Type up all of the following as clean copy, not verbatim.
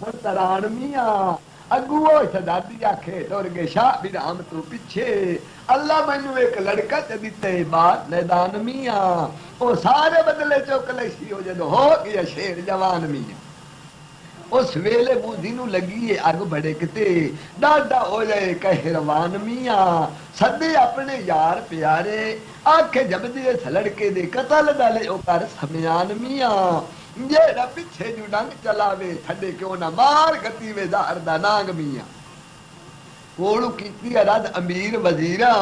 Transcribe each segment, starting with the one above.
तरान मियां अगुओ शहजादी आखे टुर गए शाह भी राम तू पिछे अल्लाह मैनू एक लड़का च दिते बात मैदान मियां ओ सारे बदले चुक लैसी हो जदों हो गया शेर जवान मियां उस वेले बूधी नू लगी है अग बड़े किते डाडा हो जाए कहरवान मियां सदे अपने यार प्यारे आखे जबदी इस लड़के दे कतल दले ओ कर समयान मियां जेड़ा पिछे जू डंग चलावे थडे क्यों ना मार गति वे ज़हर दा नांग मियां कोलू कीती रद अमीर वजीरा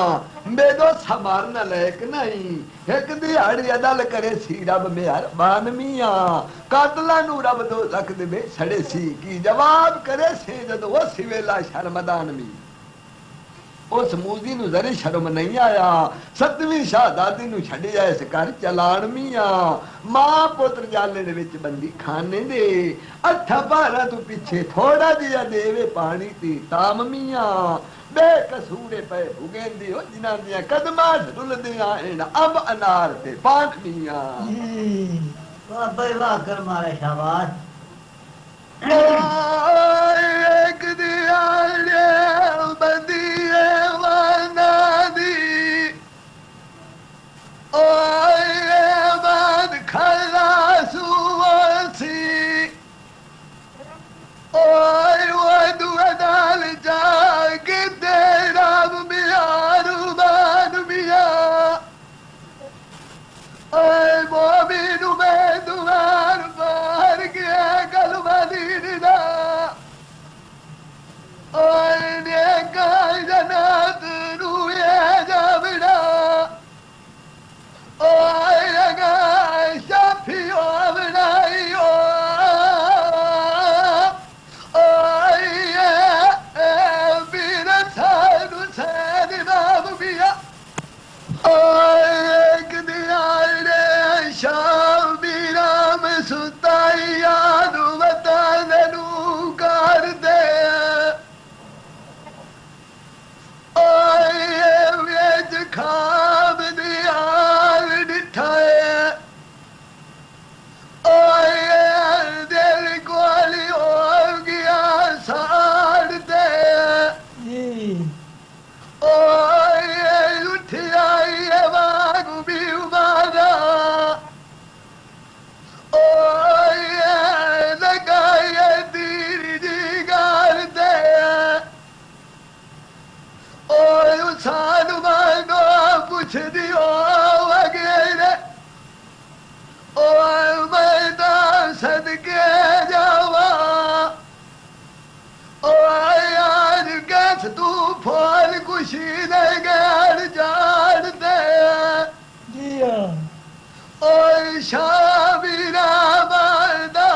मेदो संभालना लायक नहीं एक दिहाड़ी अदल करे सी रब मेहरबान मियां कातला नू रब दो रख दे सड़े सी की जवाब करे से जदो उस वेला शर्मदान मियां उस मूजी नू जरे शर्म नहीं आया सतवीं शहजादी नू छड़िया इस घर चलान मियां मां पुत्र जाले दे विच बंदी खाने दे अठा बारह तू पीछे थोड़ा जिहा देवे पानी ती ताम मियां बेकसूरे पे भुगेंदी हो जिन्हां दियां कदमां डुलदियां हन अंब अनार ते पान मियां वाह भाई वाह कर मारे शाबाश एक दिहाड़े बंदी वाना दी ओए बाद खला सुवसी ओए वो दुआदाल जाके तेरा बिहारू बान बिया ओए मोमिनु में दुआर पार गया कलमा दीदा ओए ने काय जन्नत रूए जावड़ा ओए गाय शफियो बनाइयो ओए बीर साधु सैद नाम बिया ओए एक दिहाड़े शाम बीराम सुताई याद बताने नू कर दे ओए वेज खाब दियार दिठाए ओए दिल कोली हो गया साड़ दे ओए उठ आई बागु भी उबारा ओए लगाए तीर जी गार दे ओए सानू मानो पुछ दियो वगैरे ओए मैं तो सदके जावा ओए यार कैस तू फल खुशी दे गैर जान दे जिया ओए शाबिरा मरदा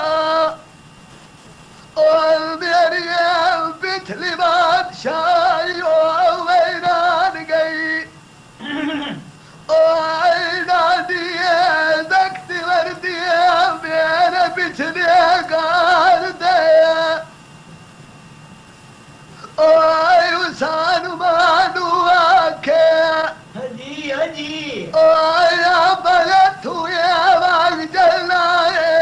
ओए मेरी पिछली बादशाही ओ वैरान गई ओए दादी दख्त वर्दी मेरे पिछले गार दे ओए उसानु मानू आखे हजी हजी ओए बले थुए आवाज चलना है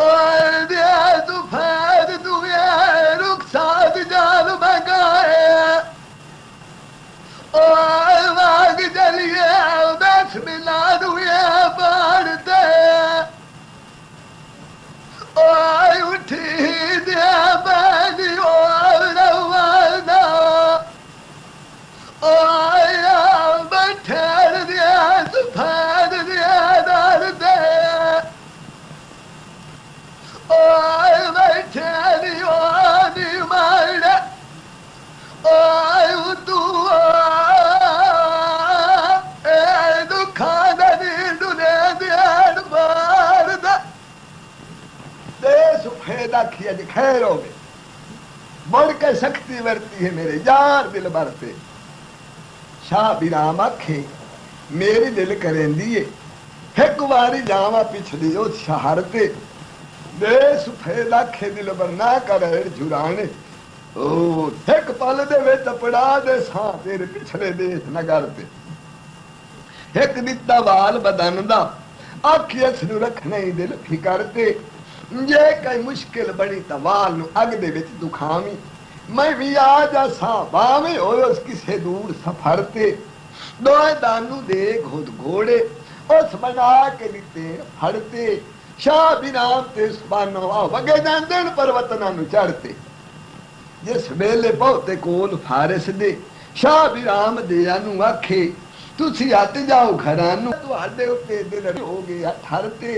ओए दे तू फैद तुए रुखसात जाल बगाए ओए वाग चलिए दस मिला दुए पढ़ते ओए उठी दे बैली और रवाना ओए बैठे दे सफेद दे दर दे ओए बैठे दी मारे ओए तू दुखा दी डुने देन मार दे सफेद आखिया जी खैर हो गए मुड़ के शक्ति वरती है मेरे यार दिल भरते शाह बिराम आखे मेरी दिल करेंदी है एक बारी जावा पिछली ओ शहर ते दे सफेद आखे दिल बर ना कर जुराने ओ एक पल दे विच पड़ा दे सां तेरे पिछले देश नगर ते एक दिता वाल बदन दा आखी अस नू रखने दिल फिकर ते जे कई मुश्किल बनी तो वाल नू अग दे विच दुखावी मैं भी आ जासा बावे होए उस किसे दूर सफर ते दोए दानू दे घोद घोड़े उस बना के दिते फड़ते शाह बिराम ते सुबानो आ वगे जांदे पर्वतना नू चढ़ते जिस वेले बहुते कोल फारिस दे शाह बिराम दे नू आखे तुसी हट जाओ घरां नू तुहाडे उत्ते दिल हो गया ठरते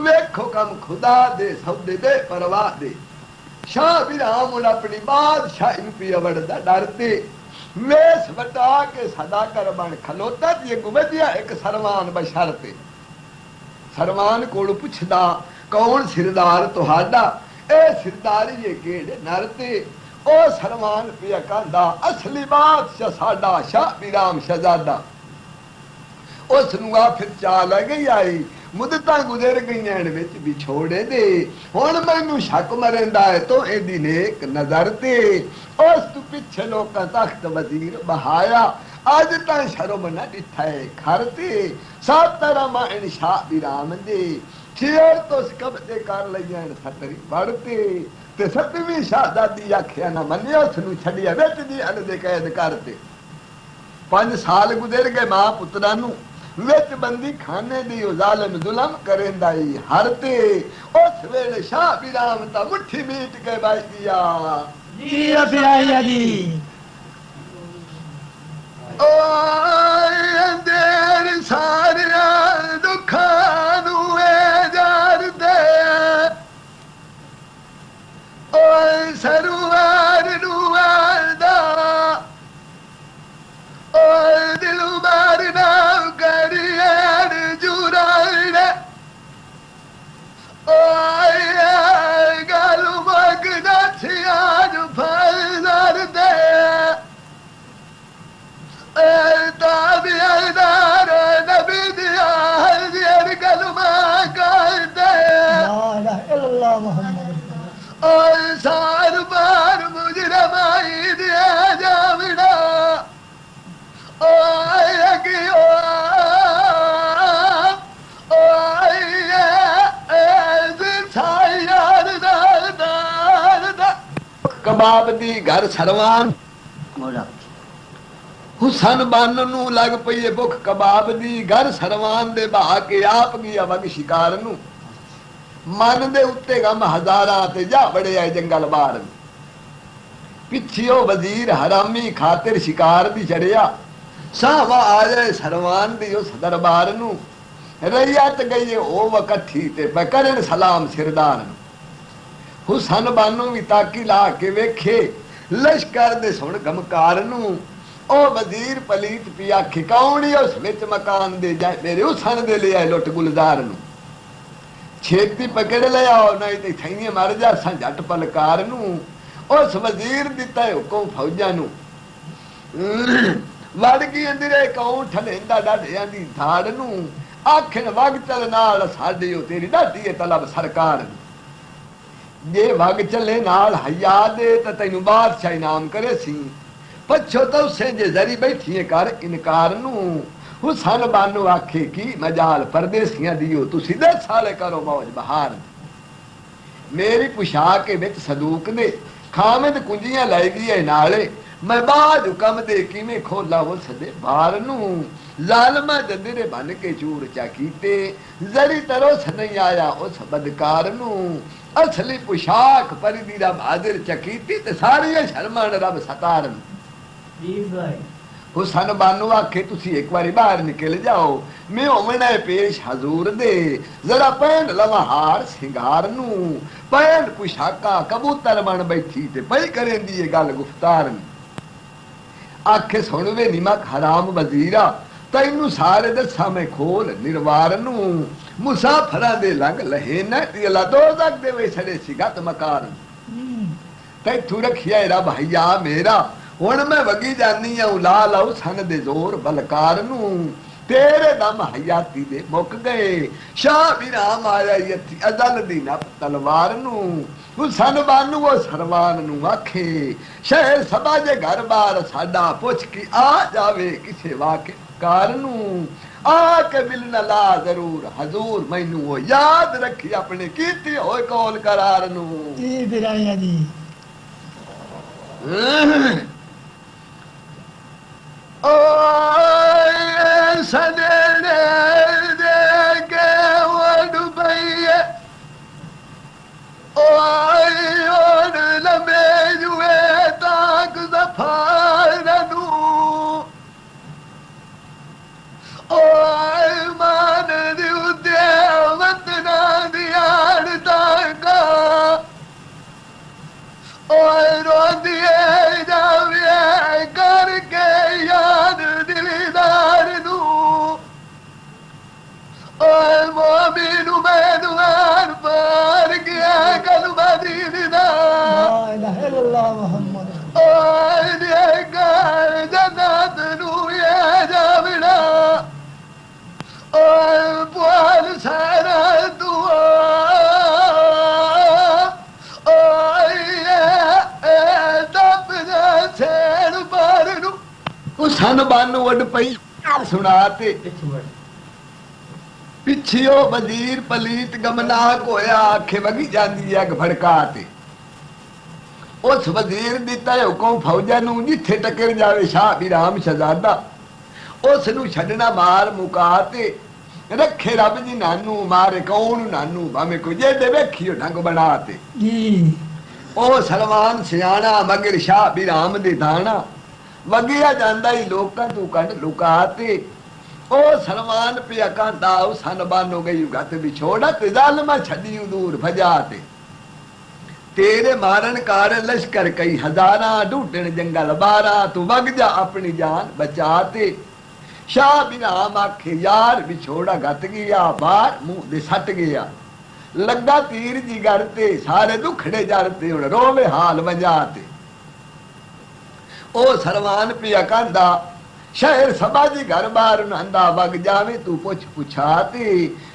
वेखो कम खुदा दे सौदे दे परवाह दे शाह बिराम उन अपनी बादशाही पी अवड़दा डरते मेस वटा के सदा कर बन खलोता ये गुबदिया एक सरमान बशरते सरमान कोल पुछदा कौन सिरदार तुहाडा ए सिरदारी ये केड़े नरते ओ सरमान पिया कहंदा असली बादशाह साडा शाह बिराम शहजादा उस नुआ फिर चाल गई आई मुद्दतां गुजर गईयां विच विछोड़े दे हुण मैनू शक मरेंदा है तो एदी नेक नजर ते उस तू पिछे लोकां तख्त वजीर बहाया अज तां शर्म न डिठा है घर ते सातरा मां शाह बिराम दे शेर तो कब्जे कर लईयां सतरी बढ़ते ते सतवीं शहजादी आखिया ना मन्निया उसनू छड़िया विच दी अल दे कैद करते 5 साल गुजर गए मां पुत्रा नू विच बंदी खाने दी जालिम जुलम करेंदाई हरते उस वेले शाह बिराम ता मुट्ठी मीट के बाई दिया जी अभिया जी ओ अंधेर सारिया दुखां नू ए जार दे ओ सरुवार नू आदा ओ दिलू मारना करियर जुराने ओ गालू मगना छियान फलर दे ताबियादार नबी दिया हर गालू कर दे ला इलाहा इल्लल्लाह मुहम्मद और सार बार मुजरमाई दिया जावड़ा कबाब दी घर सरवान हुसन बन नू लग पई भुख कबाब दी घर सरवान दे बहा के आप गया वग शिकार नू मन दे उत्ते गम हजारां ते जा बड़े आए जंगल बार पिछियो वजीर हरामी खातिर शिकार दी चढ़िया सावा आ जाए सरवान दी उस दरबार नू रैयत गई ओ वकठी ते पकड़न सलाम सिरदार नू हुसन बानू भी ताकी ला के वेखे लश्कर दे सुन गमकार नू ओ वजीर पलीत पिया खिकाउणी उस विच मकान दे जाए मेरे हुसन दे ले आए लुट गुलजार नू छेती पकड़ ले आओ नहीं ते थैये मर जा झट पलकार नू उस वजीर दिता हुकुम फौजा नू वड़ गई अंदरे कौं ठलेंदा डाढियां दी धाड़ नू आखिन वग चल नाल साडे ओ तेरी डाढी तलब सरकार नू जे वग चले नाल हया दे ते तैनू बादशाह इनाम करे सी पछो तो से जे जरी बैठिए कर इनकार नू हुसन बानू आखे की मजाल परदेसियां दियो तुसी 10 साले करो मौज बहार मेरी पुशाक विच सदूक दे खामिद कुंजियां लाई गई नाले मैं बाद हुकम दे किवें खोला उस दे बार नू लालमा जंदरे बन के चूर चाकीते जरी तरोस नहीं आया उस बदकार नू असली पुशाक परिदी रब हाजिर चकीती ते सारी शर्मान रब सतारन जी भाई हुसन बानू आखे तुसी एक बारी बाहर निकल जाओ मैं ओमने पेश हजूर दे जरा पहन लवा हार सिंगार नू पहन पुशाका कबूतर बन बैठी ते पई करेंदी ये गल गुफ्तार आखे सुन वे निमक हराम वजीरा तैनू सारे दसा मैं खोल निर्वार नू मुसाफरा दे लंग लहे न अल्लाह दो तक दे वे छड़े सिगत मकार तैथू रखिया रब हया मेरा हुण मैं वगी जानी हूं ला लाऊ सन दे जोर बलकार नू तेरे दम हयाती दे मुक गए शाह बिराम आया यथी अदल दी नप तलवार नू हुसन बानू वो सरवान नू आखे शहर सभा जे घर बार साडा पुछ की आ जावे किसे वाके कार नू आके मिलना ला जरूर हजूर मैनू वो याद रखी अपने कीती होए कौल करार नू जी बिराइया जी ओए सजने दे के वो डुबैया ओए और लम्बे जुए ताक ज़फ़ारनू ओए मान दिउ दे वतना दियार ताका ओए रोंदिए जावे करके याद दिलदार नू ओए मोमिन उम्मीदवार पार गया कलमा दीदा ला इलाहा इल्लल्लाह मुहम्मद ओए देगा जन्नत नू ये जावड़ा ओए पुआल सारा दुआ सन बन उड पई सुनाते पिछियो वजीर पलीत गमनाक होया आखे वगी जांदी अग भड़काते उस वजीर दिता हुक्म फौजा नू जिथे टकर जावे शाह बिराम शहजादा उस नू छड़ना मार मुकाते रखे रब जी नानू मारे कौन नानू भावे को जे दे वेखियो ढंग बनाते जी ओ सलमान सियाणा मगर शाह बिराम दे दाना वगिया जांदा ही लोकां तू कट लुकाते ओ सलमान पिया कांदा सन बन हो गई गत बिछोड़ा ते जालमा छड़ी दूर भजाते तेरे मारन कार लश्कर कई हजारा ढूंढन जंगल बारा तू वग जा अपनी जान बचाते शाह बिराम आखे यार बिछोड़ा गत गया बार मुंह दे सट गया लगा तीर जी गरते सारे दुखड़े जरते हुण रोवे हाल वजाते ओ सरवान पिया कांदा शहर सबाजी घर बार नंदा वग जावे तू पुछ पुछाते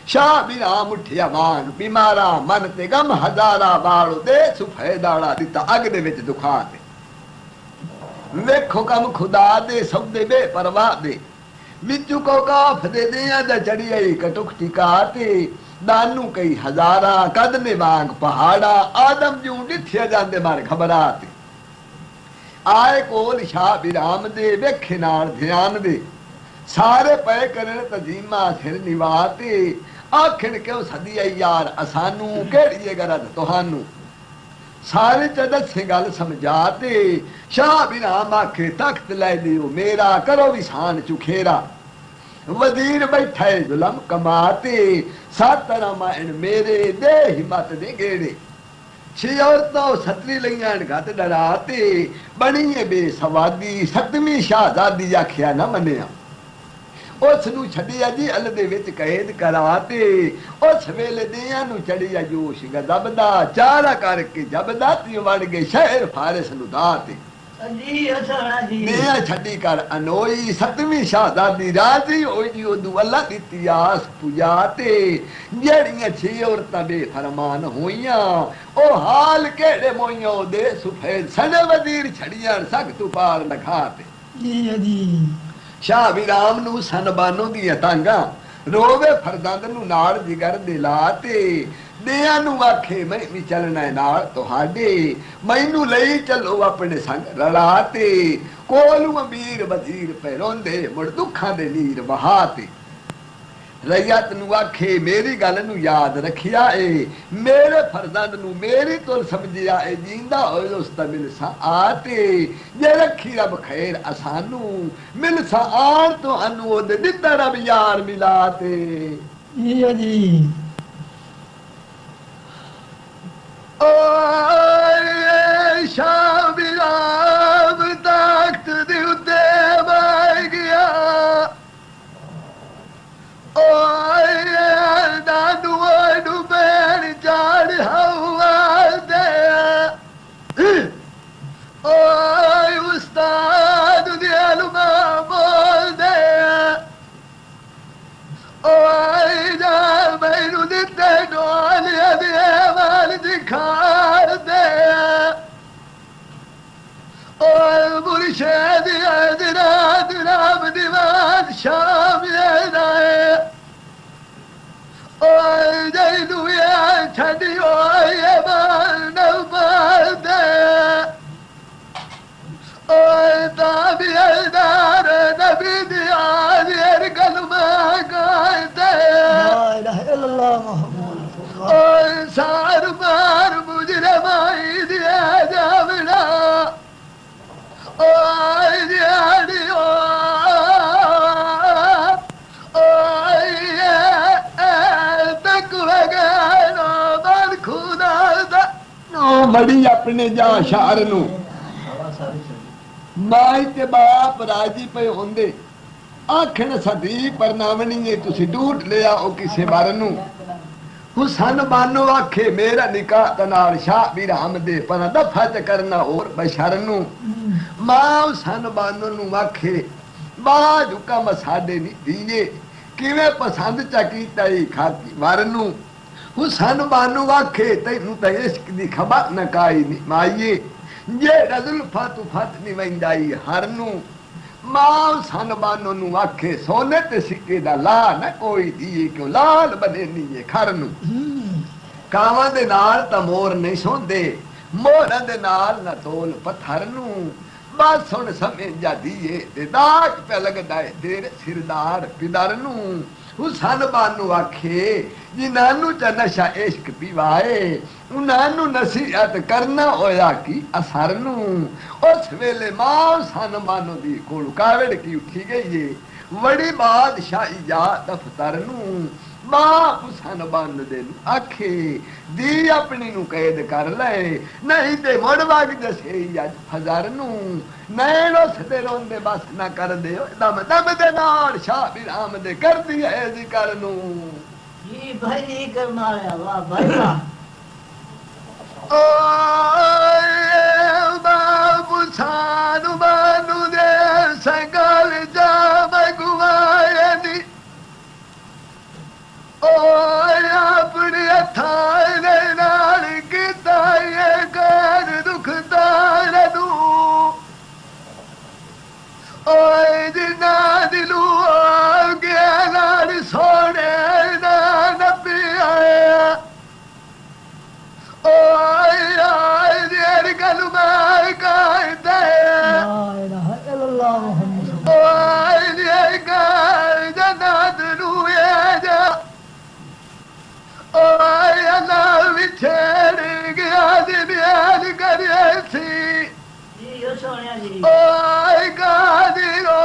शाह बिराम उठिया मांग बीमारा मन ते गम हजारा बाल दे सुफेदाड़ा दिता अग दे विच दुखाते वेखो कम खुदा दे सौदे बे परवाह दे विचू को काफ दे दिया दा चढ़ी आई कटुक टिकाते दानू कई हजारा कदने वांग पहाड़ा आदम जू डिठिया जांदे मार घबराते आए कोल शाह बिराम दे वेखे नाल ध्यान दे सारे पै करन तजीमा सिर निवाते आखिर क्यों सदी आई यार असानू केड़ी गरज तुहानू सारे चदत से गल समझाते शाह बिराम आखे तख्त लै दियो मेरा करो विसान चुखेरा वजीर बैठे जुलम कमाते सात रामायण मेरे दे हिम्मत दे गेड़े छे औरतों सतरी लईयान घट डराते बनी बेसवादी सतवीं शाहजादी आखिया न मनिया उस नू छड़िया जी अल दे विच कैद कराते उस वेले दियां नू चढ़िया जोश गजबदा चारा करके जबदा ती वड़ गए शहर फारिस नू दाते जी असरा जी दियां छड़ी कर अनोई सतवीं शाहजादी राजी होई जी ओदू अल्लाह दी तियास पुजाते जेड़ियां छे औरतां बेफरमान होइयां ओ हाल केड़े मोइयों दे सुफेद सने वजीर छड़ियां सख्त तू पार लखाते जी शाह बिराम नू सन बानो दिया तांगा रोवे फरदंद नू नाल जिगर दिलाते दिया नू आखे मैं भी चलना है नाल तुहाडे मैनू लई चलो अपने संग रलाते कोलू अमीर वजीर पे रोंदे मुड़ दुखां दे नीर बहाते रैयत नू आखे मेरी गल नू याद रखिया ए मेरे फरजंद नू मेरी तुल समझिया ए जींदा होए उस दा मिल सा आते जे रखी रब खैर असानू मिल सा आन तो अनु ओदे दिता रब यार मिलाते जी ओए शाह बिराम तख्त दे उत्ते बैठ गया ओए दादू डुबेर चाड़ हवा दे ओए उस्ताद दिलमा बोल दे ओए जा मैनू दिते डोलिया दे वाल दिखा दे ओए मुर्शिद रात राम दीवान शाम छड़ियो ये मानव बादे ओए ताबियदार नबी दिया ये कलमा गाते ला इलाहा इल्लल्लाह मुहम्मद रसूलुल्लाह ओए सार मार मुजरमाई दिया जावड़ा ओए दियाड़ियो ओए तक वगैनो बन खुदा दा नो मड़ी अपने जा शार नू शाबाश सारी सही माई ते बाप राजी पे होंदे आखण सदी परनावनी है तुसी ढूंढ लिया ओ किसे बार नू हुसन बानो आखे मेरा निकाह तनाल शाह भी राम दे पर दफा च करना और बशर नू मां हुसन बानो नू आखे बाज हुकम साडे नी दिए किवें पसंद चा कीता ई खाती वार नू हुसन बानो आखे तैनू ते इश्क दी खबर न काई नी माईए जे जुल्फा तू फत नी वंदाई हर नू मां सन बानो नू आखे सोने ते सिक्के दा ला न कोई दिए क्यों लाल बने नी ये खर नू कावां दे नाल तां मोर नहीं सोंदे मोरां दे नाल न तोल पत्थर नू बस हुण समय जा दिए ते दाग पे लगदा है तेरे सिरदार पिदर नू हुसन बानू आखे जिन्हानू च नशा इश्क पीवाए उन्हानू नसीहत करना होया की असर नू उस वेले मां सन बानो दी कोल कावड़ की उठी गई है बड़ी बादशाही जा दफ्तर नू मां हुसन बान दे आखे दी अपनी नू कैद कर ले नहीं ते मुड़ वग जसे अज फजर नू नैन उसदे रोंदे बस ना कर दे दम दम दे नाल शाह भी राम दे कर दी है जिकर नू जी भाई नहीं करना है वाह भाई वाह ओ बाबू सानू बानू दे संगल जा मगवाए दी ओए अपने थाने नाल कीता ये कर दुखदार नू ओए जिन्ना दिलू आ गया नाल सोने ना नबी आया ओए आए देर कलमा कहते ला इलाहा इल्लल्लाह मुहम्मद ओए देर का जन्नत नू जा ओए अल्लाह विछड़ गया जी बयान करे सी जी यो सोनिया जी ओए गादिरो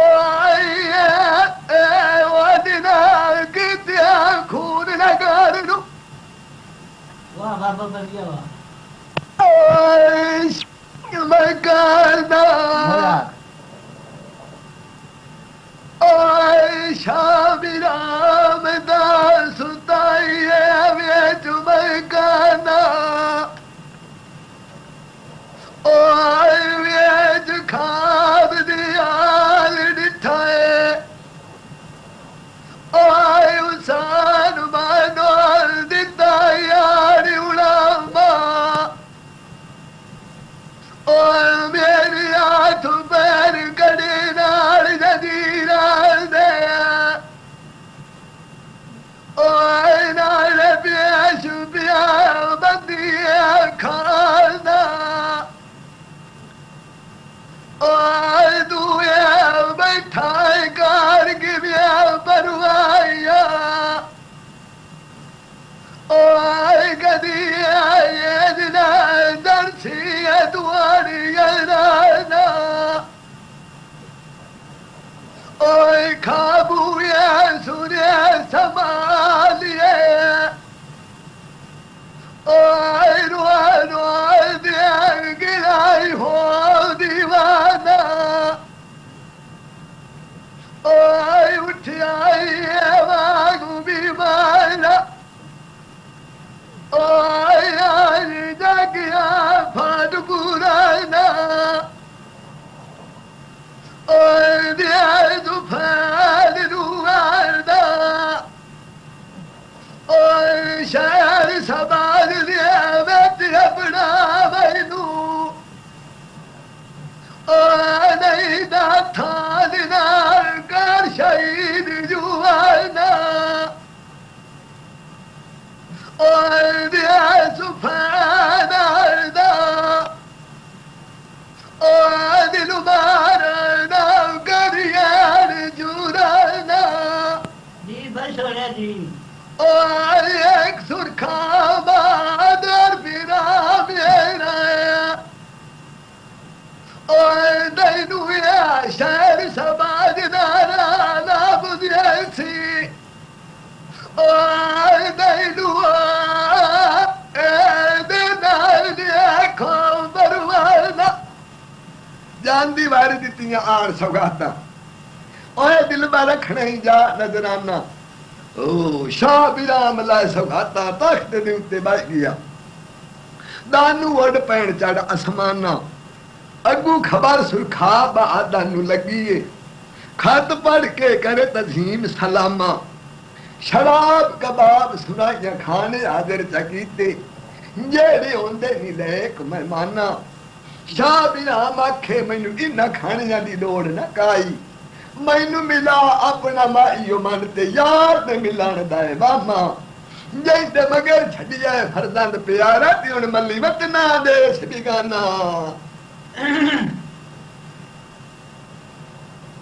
ओए ओ दिना कित्या खून न करनू वाह बाबा बढ़िया वाह ओए मैं करना ओए शामी राम दा सुताइए वे जुमय गाना ओए वे खाब दियाल डिठाए ओए उसान मानो दिता यार उड़ामा ओए मेरी हाथ पैर कड़े नाल जदीरा दे ओए नाल प्यास पिया बंदिया खाना ओए दुए बैठा कार गिया परवाया ओए गदिया ये दिना दर्शी दुआरी राना ओए खाबूया सूर्य संभालिए ओए रुआ रुआ दिया गिराई हो दीवाना ओए उठ आई वागू बीमारा ओए आज जगिया फाट पुराना ओए दिया दुफान रुआदा ओए शहर समाज दिया बेट अपना मैनू ओए नहीं ना था दिना कर शहीद जुआना ਓਏ ਦਿਆ ਸੁਫਾਨਾ ਦਾ ਓਏ ਦਿਲ ਮਾਰਨਾ ਕਰੀਏ ਜੁਰਾਨਾ ਜੀ ਬਸ ਹੋਇਆ ਜੀ ਓਏ ਇੱਕ ਸੁਰਖਾ ਬਾਦਰ ਬਿਨਾ ਮੇਰਾ ਓਏ ਦੈਨੂ ਯਾ ਸ਼ਹਿਰ ਸਮਾਜ ਦਾ ਨਾ ਬੁਝੇ ਸੀ ਓਏ ਦੈਨੂ ਦੇ ਨਾਲ ਦੀ ਖਬਰ ਵਾਲਾ ਜਾਂਦੀ ਵਾਰ ਦਿੱਤੀਆਂ ਆਣ ਸੌਗਾਤਾਂ ਓਏ ਦਿਲ ਮਾ ਰੱਖਣਾ ਹੀ ਜਾ ਨਜ਼ਰਾਨਾ ਓ ਸ਼ਾਹ ਬਿਰਾਮ ਲਾ ਸੌਗਾਤਾਂ ਤਖਤ ਦੇ ਉੱਤੇ ਬੈਠ ਗਿਆ ਦਾਨੂ ਵੜ ਪੈਣ ਚੜ ਅਸਮਾਨਾ ਅੱਗੂ ਖਬਰ ਸੁਰਖਾ ਬਾਦਾਂ ਨੂੰ ਲੱਗੀ ਏ ਖਤ ਪੜ ਕੇ ਕਰੇ ਤਜ਼ੀਮ ਸਲਾਮਾ ਸ਼ਰਾਬ ਕਬਾਬ ਸੁਨਾਈਆਂ ਖਾਣੇ ਹਾਜ਼ਰ ਚਕੀਤੇ ਜਿਹੜੇ ਹੁੰਦੇ ਨੀ ਲੈਕ ਮਹਿਮਾਨਾ ਸ਼ਾਹ ਬਿਰਾਮ ਆਖੇ ਮੈਨੂੰ ਇਨਾ ਖਾਣਿਆਂ ਦੀ ਲੋੜ ਨਾ ਕਾਈ ਮੈਨੂੰ ਮਿਲਾ ਆਪਣਾ ਮਾਈਓ ਮਨ ਤੇ ਯਾਰ ਤੇ ਮਿਲਣ ਦਾ ਏ ਮਾਮਾ ਜੈ ਤੇ ਮਗਰ ਛੱਡਿਆ ਫਰਜ਼ੰਦ ਪਿਆਰਾ ਤੇ ਹੁਣ ਮੱਲੀ ਵਤਨਾ ਦੇਸ਼ ਬਿਗਾਨਾ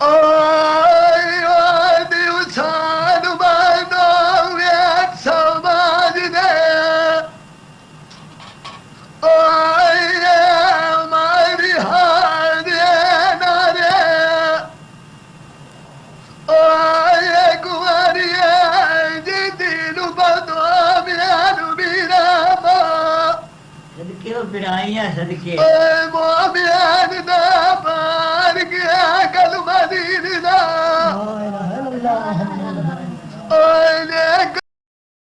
ਓਏ ਓਏ ਦਿਉ ਸਾਨ ਬਾਨੋ ਵੇਖ ਸਮਾਜ ਦੇ ਓਏ ਮਾਰੀ ਹਾਦੇ ਨਾਰੇ ਓਏ ਗੁਆਰੀਏ ਜੀ ਦਿਲ ਬਦੋ ਮਿਆਨੂ ਬਿਰਾਮਾ ਸਦਕੇ ਉਹ ਬਿਰਾਈਆਂ ਸਦਕੇ ਓਏ ਮੋਮਿਆਨ ਦਾ ਪਾਰ ਗਿਆ ਕਲਮਾ ਦੀਨ ਦਾ ਲਾ ਇਲਾਹਾ ਇਲੱਲਾਹ ਓਏ ਨੇ